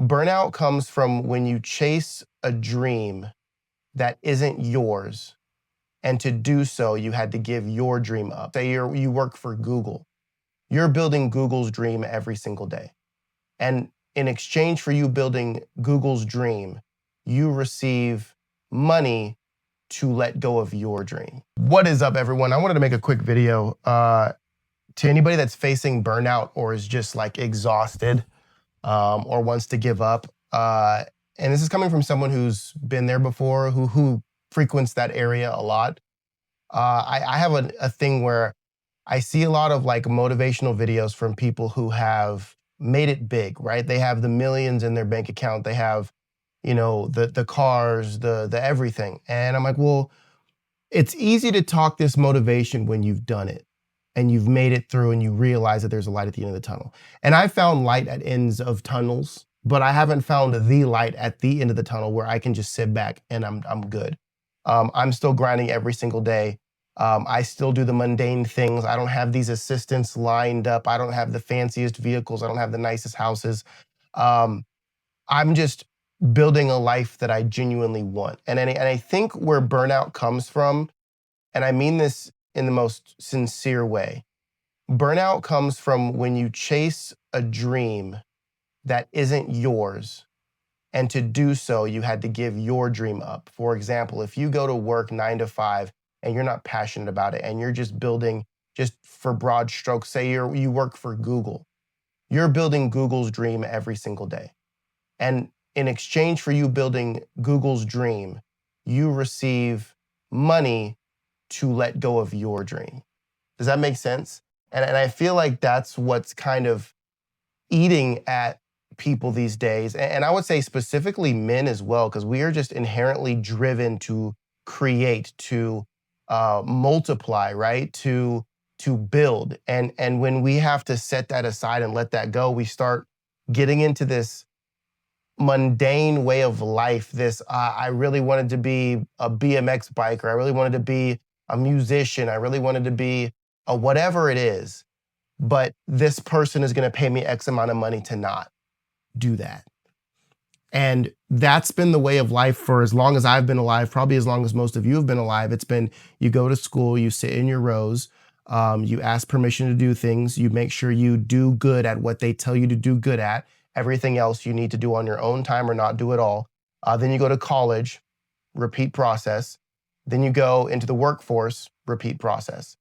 Burnout comes from when you chase a dream that isn't yours, and to do so, you had to give your dream up. Say you work for Google. You're building Google's dream every single day. And in exchange for you building Google's dream, you receive money to let go of your dream. What is up, everyone? I wanted to make a quick video to anybody that's facing burnout or is just like exhausted or wants to give up. And this is coming from someone who's been there before, who frequents that area a lot. I have a thing where I see a lot of like motivational videos from people who have made it big, right? They have the millions in their bank account. They have, the cars, the everything. And I'm like, well, it's easy to talk this motivation when you've done it and you've made it through and you realize that there's a light at the end of the tunnel. And I found light at ends of tunnels, but I haven't found the light at the end of the tunnel where I can just sit back and I'm good. I'm still grinding every single day. I still do the mundane things. I don't have these assistants lined up. I don't have the fanciest vehicles. I don't have the nicest houses. I'm just building a life that I genuinely want. And I think where burnout comes from, and I mean this in the most sincere way, burnout comes from when you chase a dream that isn't yours, and to do so, you had to give your dream up. For example, if you go to work 9 to 5 and you're not passionate about it and you're just building, just for broad strokes, say you work for Google, you're building Google's dream every single day. And in exchange for you building Google's dream, you receive money to let go of your dream. Does that make sense? And I feel like that's what's kind of eating at people these days. And I would say specifically men as well, because we are just inherently driven to create, to multiply, right? To build. And when we have to set that aside and let that go, we start getting into this mundane way of life. This, I really wanted to be a BMX biker. I really wanted to be a musician. I really wanted to be a whatever it is. But this person is going to pay me X amount of money to not do that. And that's been the way of life for as long as I've been alive, probably as long as most of you have been alive. It's been, you go to school, you sit in your rows, you ask permission to do things, you make sure you do good at what they tell you to do good at. Everything else you need to do on your own time or not do at all. Then you go to college, repeat process. Then you go into the workforce, repeat process.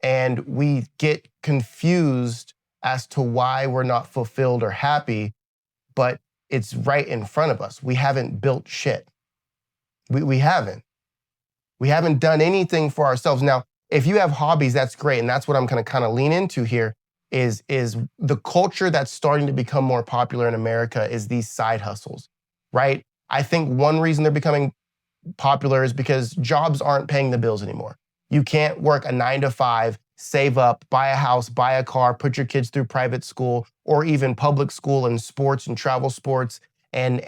And we get confused as to why we're not fulfilled or happy, but it's right in front of us. We haven't built shit. We haven't. We haven't done anything for ourselves. Now, if you have hobbies, that's great. And that's what I'm going to kind of lean into here is the culture that's starting to become more popular in America is these side hustles, right? I think one reason they're becoming popular is because jobs aren't paying the bills anymore. You can't work a 9 to 5, save up, buy a house, buy a car, put your kids through private school or even public school and sports and travel sports and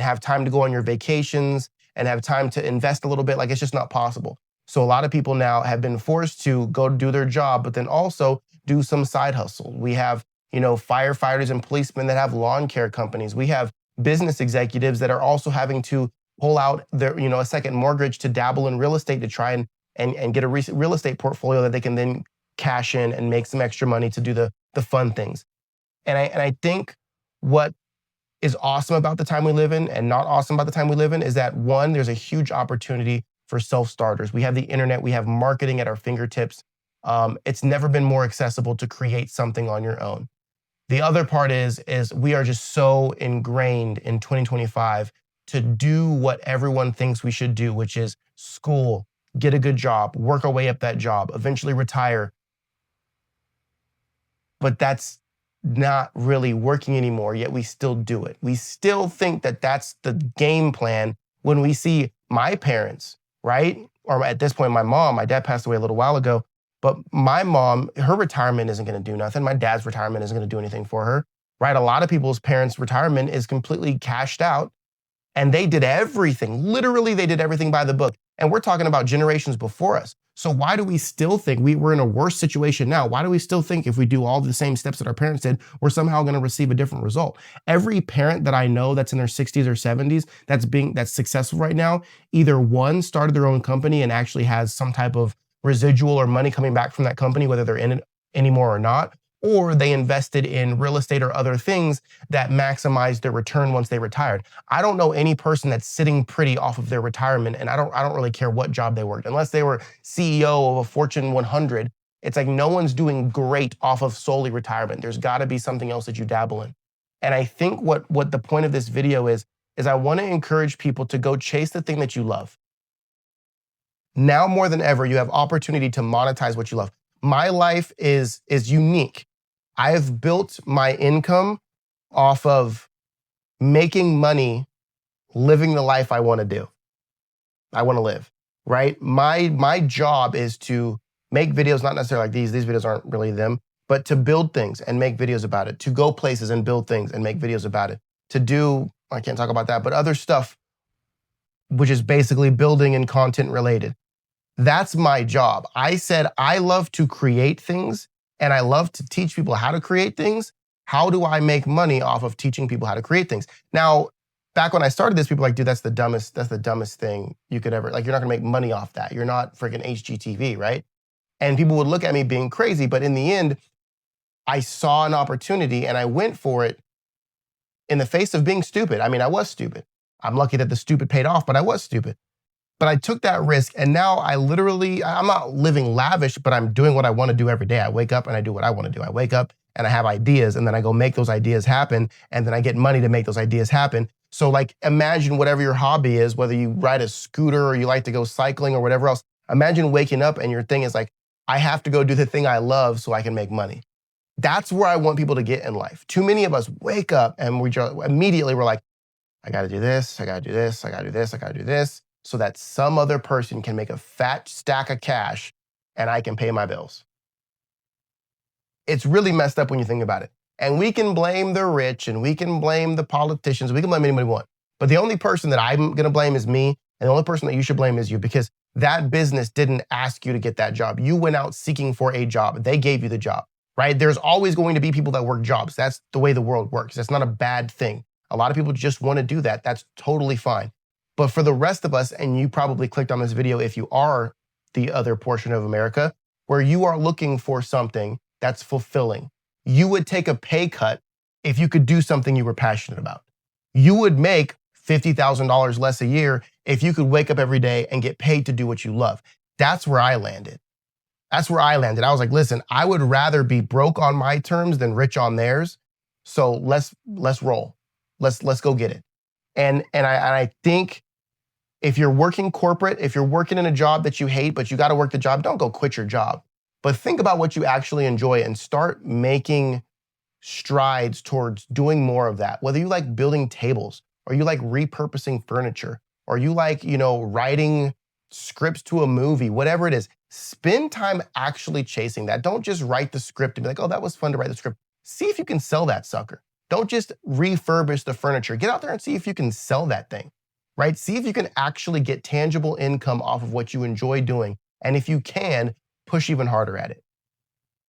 have time to go on your vacations and have time to invest a little bit. Like, it's just not possible. So a lot of people now have been forced to go do their job, but then also do some side hustle. We have, firefighters and policemen that have lawn care companies. We have business executives that are also having to pull out their, a second mortgage to dabble in real estate to try and get a real estate portfolio that they can then cash in and make some extra money to do the fun things. And I think what is awesome about the time we live in and not awesome about the time we live in is that, one, there's a huge opportunity for self-starters. We have the internet, we have marketing at our fingertips. It's never been more accessible to create something on your own. The other part is we are just so ingrained in 2025 to do what everyone thinks we should do, which is school, get a good job, work our way up that job, eventually retire. But that's not really working anymore, yet we still do it. We still think that that's the game plan when we see my parents, right? Or at this point, my mom. My dad passed away a little while ago, but my mom, her retirement isn't going to do nothing. My dad's retirement isn't going to do anything for her, right? A lot of people's parents' retirement is completely cashed out, and they did everything. Literally, they did everything by the book. And we're talking about generations before us. So why do we still think we're in a worse situation now? Why do we still think if we do all the same steps that our parents did, we're somehow going to receive a different result? Every parent that I know that's in their 60s or 70s that's successful right now, either one, started their own company and actually has some type of residual or money coming back from that company, whether they're in it anymore or not, or they invested in real estate or other things that maximize their return once they retired. I don't know any person that's sitting pretty off of their retirement, and I don't really care what job they worked, unless they were CEO of a Fortune 100. It's like no one's doing great off of solely retirement. There's got to be something else that you dabble in. And I think what the point of this video is I want to encourage people to go chase the thing that you love. Now more than ever, you have opportunity to monetize what you love. My life is unique. I have built my income off of making money, living the life I want to do. I want to live, right? My job is to make videos, not necessarily like these videos aren't really them, but to build things and make videos about it, to go places and build things and make videos about it, to do, I can't talk about that, but other stuff, which is basically building and content related. That's my job. I said, I love to create things and I love to teach people how to create things. How do I make money off of teaching people how to create things? Now, back when I started this, people were like, dude, that's the dumbest thing you could ever, like, you're not gonna make money off that. You're not freaking HGTV, right? And people would look at me being crazy, but in the end, I saw an opportunity and I went for it in the face of being stupid. I mean, I was stupid. I'm lucky that the stupid paid off, but I was stupid. But I took that risk and now I'm not living lavish, but I'm doing what I want to do every day. I wake up and I do what I want to do. I wake up and I have ideas and then I go make those ideas happen and then I get money to make those ideas happen. So like imagine whatever your hobby is, whether you ride a scooter or you like to go cycling or whatever else, imagine waking up and your thing is like, I have to go do the thing I love so I can make money. That's where I want people to get in life. Too many of us wake up and we just immediately we're like, I got to do this, I got to do this, I got to do this, I got to do this, so that some other person can make a fat stack of cash and I can pay my bills. It's really messed up when you think about it. And we can blame the rich and we can blame the politicians. We can blame anybody we want. But the only person that I'm going to blame is me. And the only person that you should blame is you, because that business didn't ask you to get that job. You went out seeking for a job. They gave you the job, right? There's always going to be people that work jobs. That's the way the world works. That's not a bad thing. A lot of people just want to do that. That's totally fine. But for the rest of us, and you probably clicked on this video if you are the other portion of America, where you are looking for something that's fulfilling. You would take a pay cut if you could do something you were passionate about. You would make $50,000 less a year if you could wake up every day and get paid to do what you love. That's where I landed. I was like, listen, I would rather be broke on my terms than rich on theirs. So let's roll. Let's go get it. And I think if you're working corporate, if you're working in a job that you hate, but you got to work the job, don't go quit your job. But think about what you actually enjoy and start making strides towards doing more of that. Whether you like building tables, or you like repurposing furniture, or you like, writing scripts to a movie, whatever it is, spend time actually chasing that. Don't just write the script and be like, oh, that was fun to write the script. See if you can sell that sucker. Don't just refurbish the furniture. Get out there and see if you can sell that thing, right? See if you can actually get tangible income off of what you enjoy doing. And if you can, push even harder at it.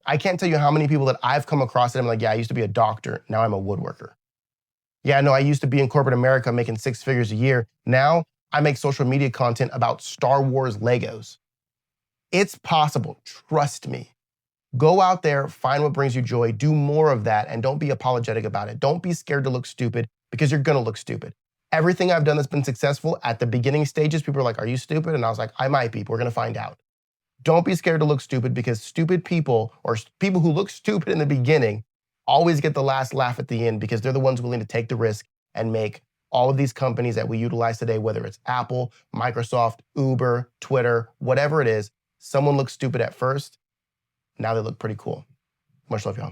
I can't tell you how many people that I've come across that I'm like, yeah, I used to be a doctor. Now I'm a woodworker. Yeah, no, I used to be in corporate America making 6 figures a year. Now I make social media content about Star Wars Legos. It's possible. Trust me. Go out there, find what brings you joy, do more of that, and don't be apologetic about it. Don't be scared to look stupid, because you're gonna look stupid. Everything I've done that's been successful, at the beginning stages, people are like, are you stupid? And I was like, I might be, but we're gonna find out. Don't be scared to look stupid, because stupid people, or people who look stupid in the beginning, always get the last laugh at the end, because they're the ones willing to take the risk and make all of these companies that we utilize today, whether it's Apple, Microsoft, Uber, Twitter, whatever it is, someone looks stupid at first. Now they look pretty cool. Much love, y'all.